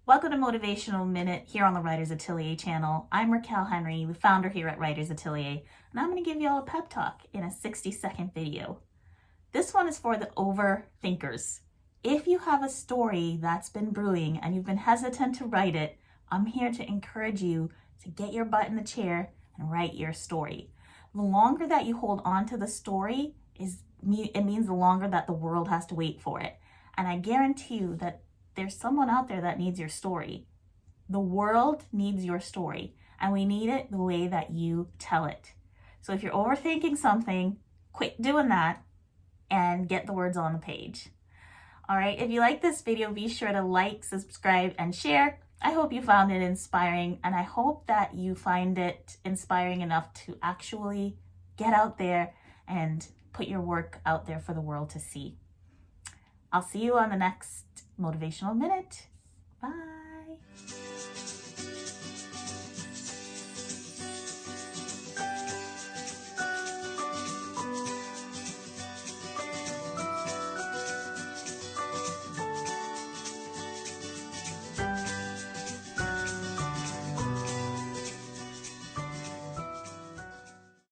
Welcome to Motivational Minute here on the Writers Atelier channel. I'm Racquel Henry, the founder here at Writers Atelier, and I'm going to give you all a pep talk in a 60-second video. This one is for the overthinkers. If you have a story that's been brewing and you've been hesitant to write it, I'm here to encourage you to get your butt in the chair and write your story. The longer that you hold on to the story, it means the longer that the world has to wait for it. And I guarantee you that there's someone out there that needs your story. The world needs your story, and we need it the way that you tell it. So if you're overthinking something, quit doing that and get the words on the page. All right, if you like this video, be sure to like, subscribe, and share. I hope you found it inspiring, and I hope that you find it inspiring enough to actually get out there and put your work out there for the world to see. I'll see you on the next Motivational Minute. Bye.